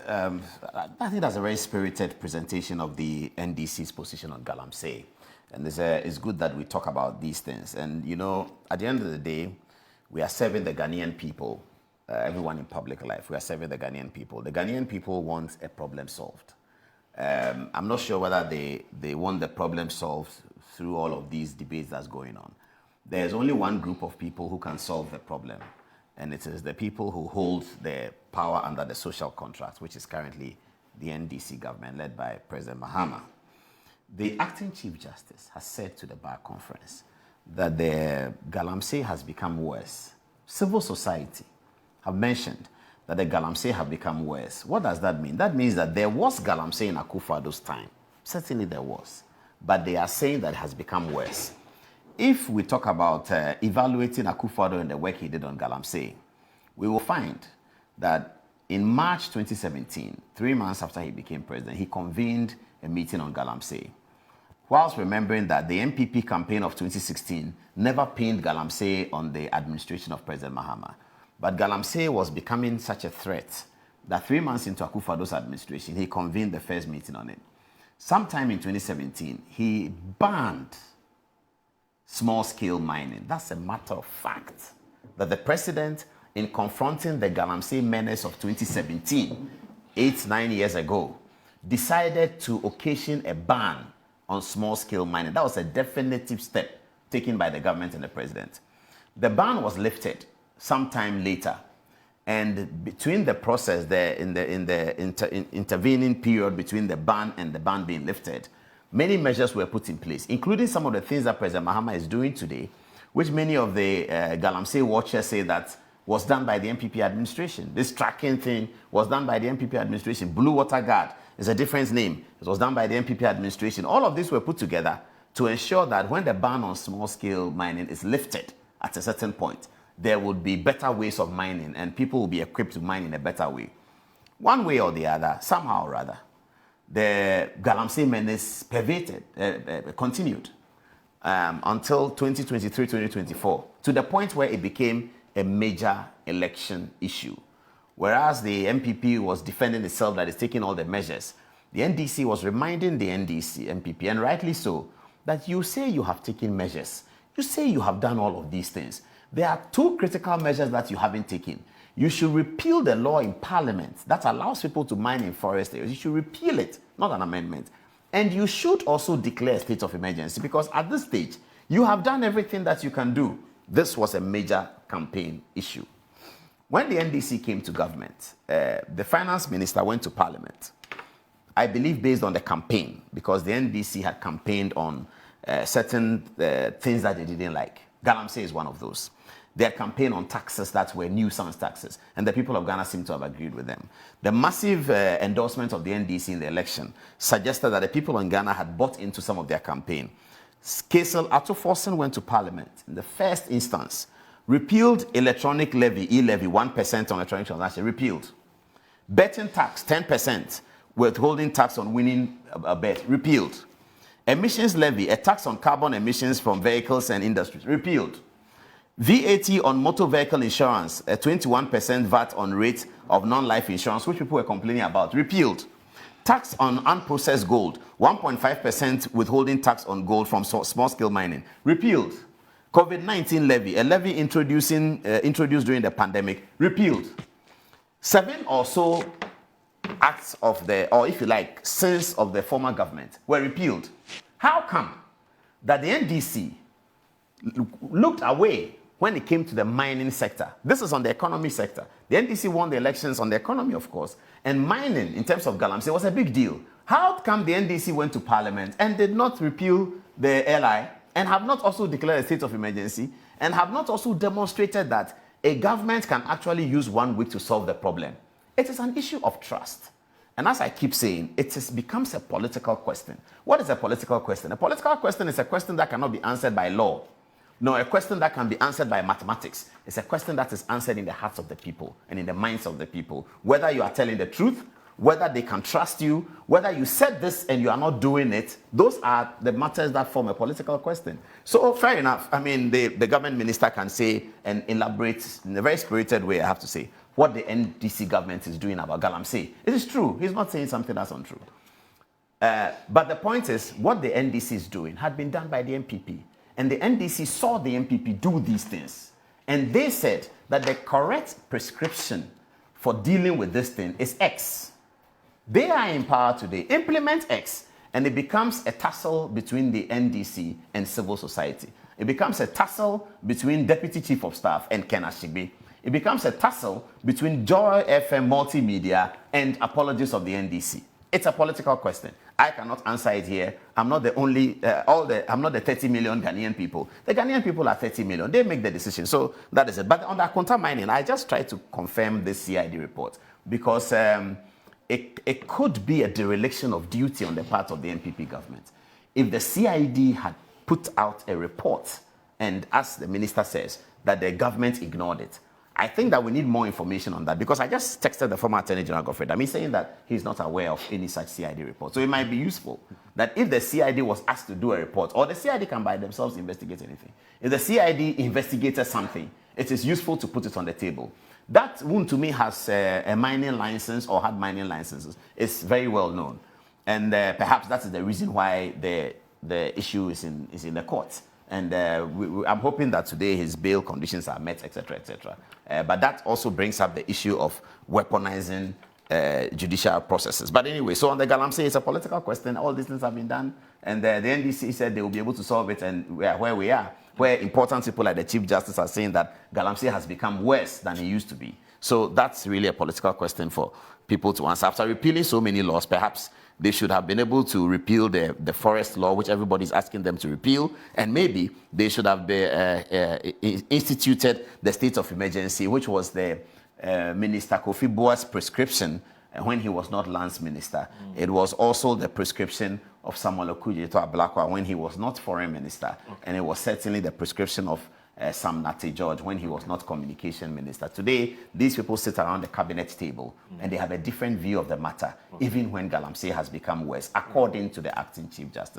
I think that's a very spirited presentation of the NDC's position on Galamsey. And it's good that we talk about these things. And, you know, at the end of the day, we are serving the Ghanaian people, everyone in public life. We are serving the Ghanaian people. The Ghanaian people want a problem solved. I'm not sure whether they want the problem solved through all of these debates that's going on. There's only one group of people who can solve the problem, and it is the people who hold the power under the social contract, which is currently the NDC government led by President Mahama. The acting Chief Justice has said to the Bar Conference that the Galamsey has become worse. Civil society have mentioned that the Galamsey have become worse. What does that mean? That means that there was Galamsey in Akufo-Addo's time. Certainly there was. But they are saying that it has become worse. If we talk about evaluating Akufo-Addo and the work he did on Galamsey, we will find that in March 2017, 3 months after he became president, he convened a meeting on Galamsey, whilst remembering that the MPP campaign of 2016 never pinned Galamsey on the administration of President Mahama. But Galamsey was becoming such a threat that 3 months into Akufo-Addo's administration, he convened the first meeting on it. Sometime in 2017, he banned small-scale mining. That's a matter of fact. That the president, in confronting the Galamsey menace of 2017, 8-9 years ago, decided to occasion a ban on small-scale mining. That was a definitive step taken by the government and the president. The ban was lifted sometime later, and between the process there, in the intervening period between the ban and the ban being lifted, many measures were put in place, including some of the things that President Mahama is doing today, which many of the Galamsey watchers say that was done by the MPP administration. This tracking thing was done by the MPP administration. Blue Water Guard is a different name. It was done by the MPP administration. All of these were put together to ensure that when the ban on small-scale mining is lifted at a certain point, there would be better ways of mining and people will be equipped to mine in a better way. One way or the other, somehow or other, the Galamsey menace continued until 2023-2024, to the point where it became a major election issue. Whereas the MPP was defending itself that it's taking all the measures, the NDC was reminding the NDC, MPP, and rightly so, that you say you have taken measures. You say you have done all of these things. There are two critical measures that you haven't taken. You should repeal the law in Parliament that allows people to mine in forest areas. You should repeal it, not an amendment. And you should also declare a state of emergency, because at this stage, you have done everything that you can do. This was a major campaign issue. When the NDC came to government, the finance minister went to Parliament, I believe based on the campaign, because the NDC had campaigned on certain things that they didn't like. Galamsey is one of those. They had campaigned on taxes that were nuisance taxes, and the people of Ghana seem to have agreed with them. The massive endorsement of the NDC in the election suggested that the people in Ghana had bought into some of their campaign. Kesel Atoforsen went to Parliament in the first instance, repealed electronic levy, e-levy, 1% on electronic transaction, repealed. Betting tax, 10%, withholding tax on winning a bet, repealed. Emissions levy, a tax on carbon emissions from vehicles and industries, repealed. VAT on motor vehicle insurance, a 21% VAT on rate of non-life insurance, which people were complaining about, repealed. Tax on unprocessed gold, 1.5% withholding tax on gold from small-scale mining, repealed. COVID-19 levy, a levy introduced during the pandemic, repealed. 7 or so acts of the, or if you like, sins of the former government were repealed. How come that the NDC looked away when it came to the mining sector? This is on the economy sector. The NDC won the elections on the economy, of course, and mining, in terms of Galamsey, was a big deal. How come the NDC went to Parliament and did not repeal the LI, and have not also declared a state of emergency, and have not also demonstrated that a government can actually use 1 week to solve the problem? It is an issue of trust. And as I keep saying, becomes a political question. What is a political question? A political question is a question that cannot be answered by law. No, a question that can be answered by mathematics. It's a question that is answered in the hearts of the people and in the minds of the people. Whether you are telling the truth, whether they can trust you, whether you said this and you are not doing it, those are the matters that form a political question. So fair enough. I mean, the government minister can say and elaborate in a very spirited way, I have to say. what the NDC government is doing about Galamsey. It is true. He's not saying something that's untrue. But the point is, what the NDC is doing had been done by the MPP. And the NDC saw the MPP do these things. And they said that the correct prescription for dealing with this thing is X. They are in power today. Implement X, and it becomes a tussle between the NDC and civil society. It becomes a tussle between Deputy Chief of Staff and Ken Ashigbe. It becomes a tussle between Joy FM Multimedia and apologists of the NDC. It's a political question. I cannot answer it here. I'm not the only, I'm not the 30 million Ghanaian people. The Ghanaian people are 30 million. They make the decision. So that is it. But on the Akonta mining, I just try to confirm this CID report because it could be a dereliction of duty on the part of the NPP government. If the CID had put out a report and, as the minister says, that the government ignored it, I think that we need more information on that because I just texted the former Attorney General Godfrey Dame saying that he's not aware of any such CID report. So it might be useful that if the CID was asked to do a report, or the CID can by themselves investigate anything. If the CID investigated something, it is useful to put it on the table. That one to me has a mining license or had mining licenses. It's very well known. And perhaps that is the reason why the issue is in the courts. And I'm hoping that today his bail conditions are met, etc., etc. But that also brings up the issue of weaponizing judicial processes. But anyway, so on the Galamsey, it's a political question. All these things have been done. And the NDC said they will be able to solve it. And we are where we are, where important people like the Chief Justice are saying that Galamsey has become worse than it used to be. So that's really a political question for people to answer. After repealing so many laws, perhaps they should have been able to repeal the forest law, which everybody's asking them to repeal, and maybe they should have instituted the state of emergency, which was the Minister Kofi Boa's prescription when he was not Lands Minister. It was also the prescription of Samuel Okudzeto Ablakwa when he was not Foreign Minister, and it was certainly the prescription of Sam Nate George when he was not Communication Minister. Today, these people sit around the cabinet table and they have a different view of the matter, even when Galamsey has become worse, according to the acting Chief Justice.